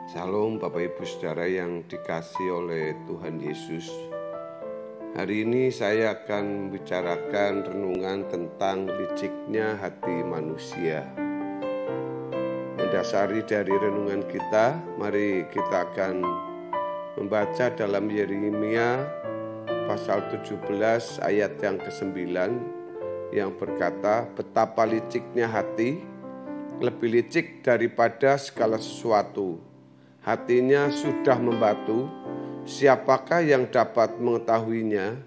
Salam Bapak Ibu Saudara yang dikasihi oleh Tuhan Yesus. Hari ini saya akan membicarakan renungan tentang liciknya hati manusia. Mendasari dari renungan kita, mari kita akan membaca dalam Yeremia pasal 17 ayat yang ke-9 yang berkata, betapa liciknya hati, lebih licik daripada segala sesuatu. Hatinya sudah membatu, siapakah yang dapat mengetahuinya?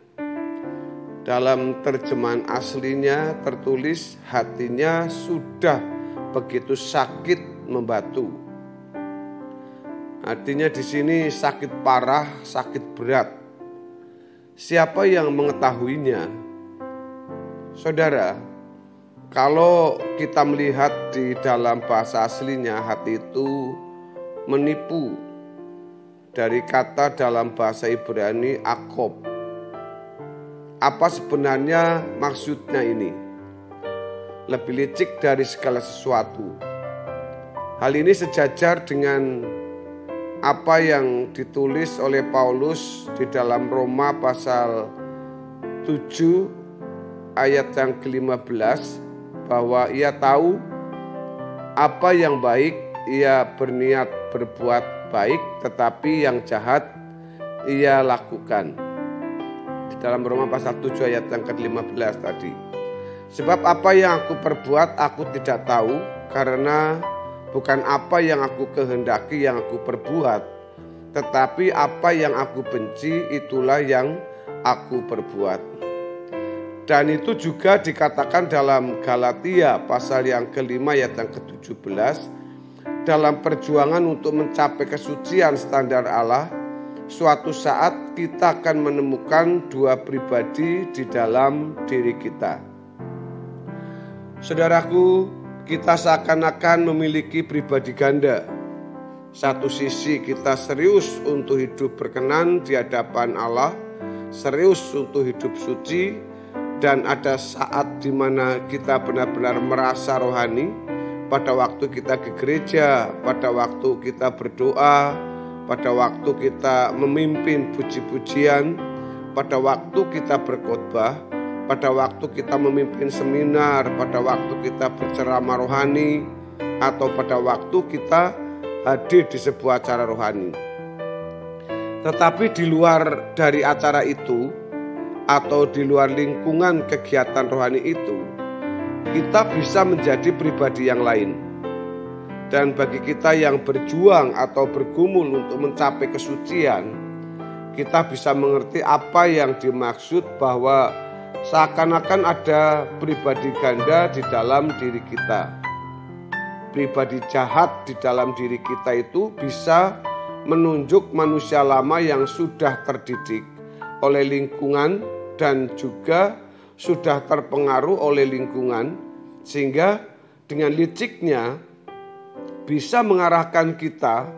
Dalam terjemahan aslinya tertulis hatinya sudah begitu sakit membatu. Artinya di sini sakit parah, sakit berat. Siapa yang mengetahuinya? Saudara, kalau kita melihat di dalam bahasa aslinya, hati itu menipu, dari kata dalam bahasa Ibrani akob. Apa sebenarnya maksudnya ini? Lebih licik dari segala sesuatu. Hal ini sejajar dengan apa yang ditulis oleh Paulus di dalam Roma pasal 7 ayat yang ke-15, bahwa ia tahu apa yang baik, ia berniat berbuat baik, tetapi yang jahat ia lakukan. Di dalam Roma pasal 7 ayat yang ke-15 tadi. Sebab apa yang aku perbuat aku tidak tahu, karena bukan apa yang aku kehendaki yang aku perbuat, tetapi apa yang aku benci itulah yang aku perbuat. Dan itu juga dikatakan dalam Galatia pasal yang ke-5 ayat yang ke-17, dalam perjuangan untuk mencapai kesucian standar Allah, suatu saat kita akan menemukan dua pribadi di dalam diri kita. Saudaraku, kita seakan-akan memiliki pribadi ganda. Satu sisi kita serius untuk hidup berkenan di hadapan Allah, serius untuk hidup suci, dan ada saat di mana kita benar-benar merasa rohani. Pada waktu kita ke gereja, pada waktu kita berdoa, pada waktu kita memimpin puji-pujian, pada waktu kita berkhotbah, pada waktu kita memimpin seminar, pada waktu kita berceramah rohani, atau pada waktu kita hadir di sebuah acara rohani. Tetapi di luar dari acara itu, atau di luar lingkungan kegiatan rohani itu, kita bisa menjadi pribadi yang lain. Dan bagi kita yang berjuang atau bergumul untuk mencapai kesucian, kita bisa mengerti apa yang dimaksud bahwa seakan-akan ada pribadi ganda di dalam diri kita. Pribadi jahat di dalam diri kita itu bisa menunjuk manusia lama yang sudah terdidik oleh lingkungan dan juga sudah terpengaruh oleh lingkungan, sehingga dengan liciknya bisa mengarahkan kita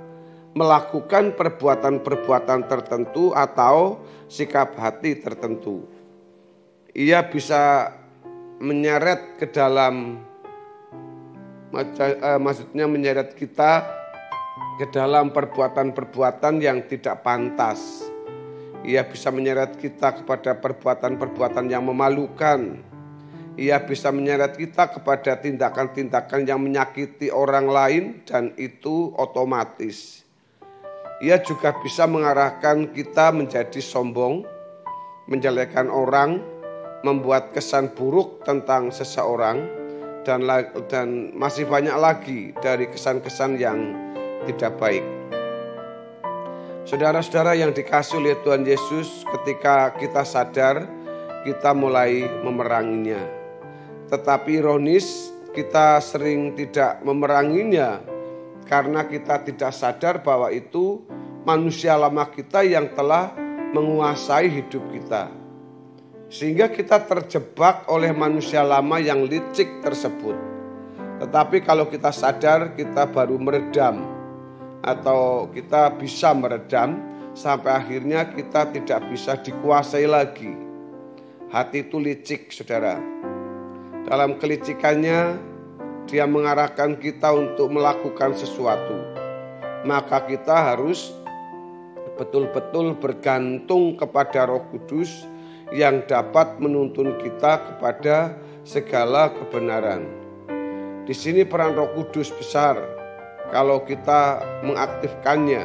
melakukan perbuatan-perbuatan tertentu atau sikap hati tertentu. Ia bisa menyeret ke dalam, maksudnya menyeret kita ke dalam perbuatan-perbuatan yang tidak pantas. Ia bisa menyeret kita kepada perbuatan-perbuatan yang memalukan. Ia bisa menyeret kita kepada tindakan-tindakan yang menyakiti orang lain, dan itu otomatis. Ia juga bisa mengarahkan kita menjadi sombong, menjelekkan orang, membuat kesan buruk tentang seseorang, dan masih banyak lagi dari kesan-kesan yang tidak baik. Saudara-saudara yang dikasihi oleh Tuhan Yesus, ketika kita sadar, kita mulai memeranginya. Tetapi ironis, kita sering tidak memeranginya karena kita tidak sadar bahwa itu manusia lama kita yang telah menguasai hidup kita. Sehingga kita terjebak oleh manusia lama yang licik tersebut. Tetapi kalau kita sadar, kita baru meredam, atau kita bisa meredam sampai akhirnya kita tidak bisa dikuasai lagi. Hati itu licik, saudara. Dalam kelicikannya, dia mengarahkan kita untuk melakukan sesuatu. maka kita harus betul-betul bergantung kepada Roh Kudus yang dapat menuntun kita kepada segala kebenaran. Di sini peran Roh Kudus besar kalau kita mengaktifkannya.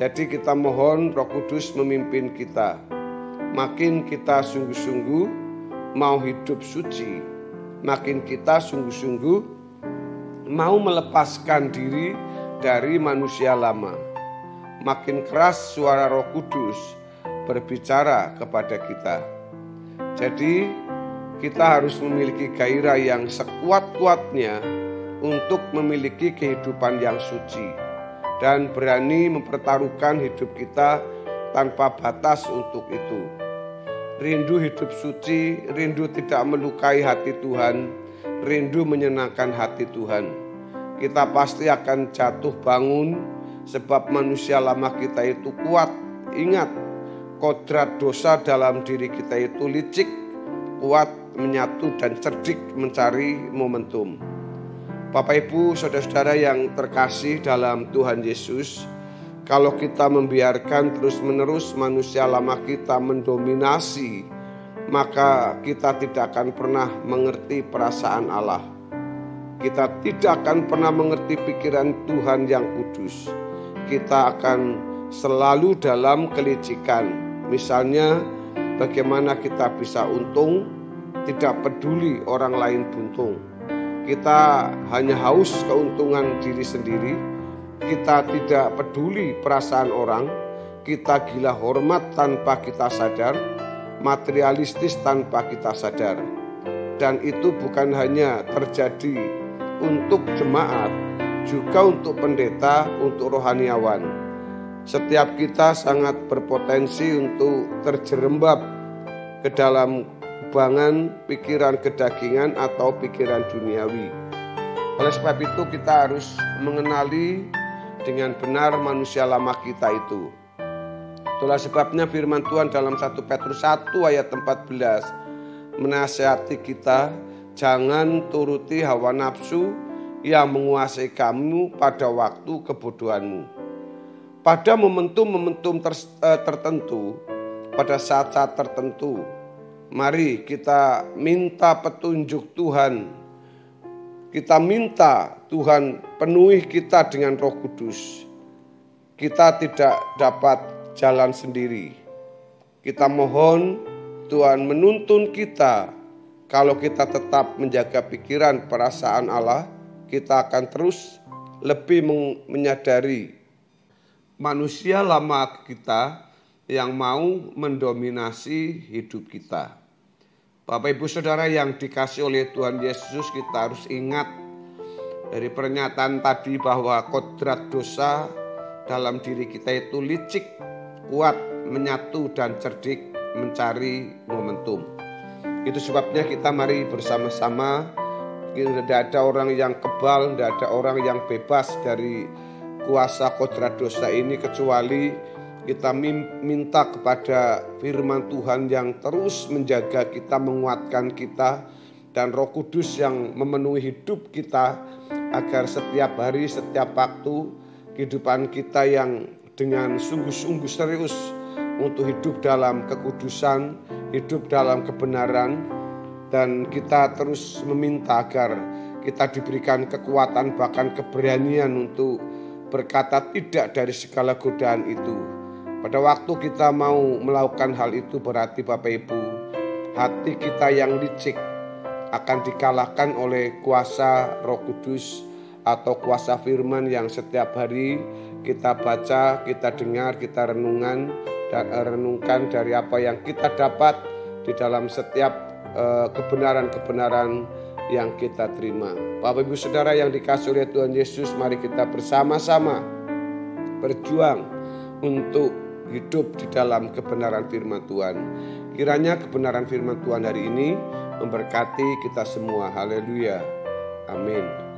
Jadi kita mohon Roh Kudus memimpin kita. Makin kita sungguh-sungguh mau hidup suci, makin kita sungguh-sungguh mau melepaskan diri dari manusia lama. Makin keras suara Roh Kudus berbicara kepada kita. Jadi kita harus memiliki gairah yang sekuat-kuatnya untuk memiliki kehidupan yang suci dan berani mempertaruhkan hidup kita tanpa batas untuk itu. Rindu hidup suci, rindu tidak melukai hati Tuhan, rindu menyenangkan hati Tuhan. Kita pasti akan jatuh bangun sebab manusia lama kita itu kuat. Ingat, kodrat dosa dalam diri kita itu licik, kuat, menyatu dan cerdik mencari momentum. Bapak Ibu, saudara-saudara yang terkasih dalam Tuhan Yesus, kalau kita membiarkan terus-menerus manusia lama kita mendominasi, maka kita tidak akan pernah mengerti perasaan Allah. Kita tidak akan pernah mengerti pikiran Tuhan yang kudus. Kita akan selalu dalam kelicikan. Misalnya, bagaimana kita bisa untung, tidak peduli orang lain buntung. Kita hanya haus keuntungan diri sendiri. Kita tidak peduli perasaan orang, kita gila hormat tanpa kita sadar, materialistis tanpa kita sadar. Dan itu bukan hanya terjadi untuk jemaat, juga untuk pendeta, untuk rohaniawan. Setiap kita sangat berpotensi untuk terjerembab ke dalam kubangan pikiran kedagingan atau pikiran duniawi. Oleh sebab itu kita harus mengenali dengan benar manusia lama kita itu. Itulah sebabnya firman Tuhan dalam 1 Petrus 1 ayat 14 menasihati kita, jangan turuti hawa nafsu yang menguasai kamu pada waktu kebodohanmu. Pada momentum-momentum tertentu, pada saat-saat tertentu, mari kita minta petunjuk Tuhan. Kita minta Tuhan penuhi kita dengan Roh Kudus. Kita tidak dapat jalan sendiri. Kita mohon Tuhan menuntun kita. Kalau kita tetap menjaga pikiran perasaan Allah, kita akan terus lebih menyadari manusia lama kita yang mau mendominasi hidup kita. Bapak Ibu Saudara yang dikasihi oleh Tuhan Yesus, kita harus ingat dari pernyataan tadi bahwa kodrat dosa dalam diri kita itu licik, kuat, menyatu dan cerdik mencari momentum. Itu sebabnya kita mari bersama-sama, tidak ada orang yang kebal, tidak ada orang yang bebas dari kuasa kodrat dosa ini kecuali kita minta kepada firman Tuhan yang terus menjaga kita, menguatkan kita, dan Roh Kudus yang memenuhi hidup kita agar setiap hari, setiap waktu kehidupan kita yang dengan sungguh-sungguh serius untuk hidup dalam kekudusan, hidup dalam kebenaran, dan kita terus meminta agar kita diberikan kekuatan bahkan keberanian untuk berkata tidak dari segala godaan itu. Pada waktu kita mau melakukan hal itu berarti Bapak Ibu, hati kita yang licik akan dikalahkan oleh kuasa Roh Kudus atau kuasa firman yang setiap hari kita baca, kita dengar, kita renungkan dari apa yang kita dapat di dalam setiap kebenaran-kebenaran yang kita terima. Bapak Ibu Saudara yang dikasihi oleh Tuhan Yesus, mari kita bersama-sama berjuang untuk hidup di dalam kebenaran firman Tuhan. Kiranya kebenaran firman Tuhan hari ini memberkati kita semua. Haleluya. Amin.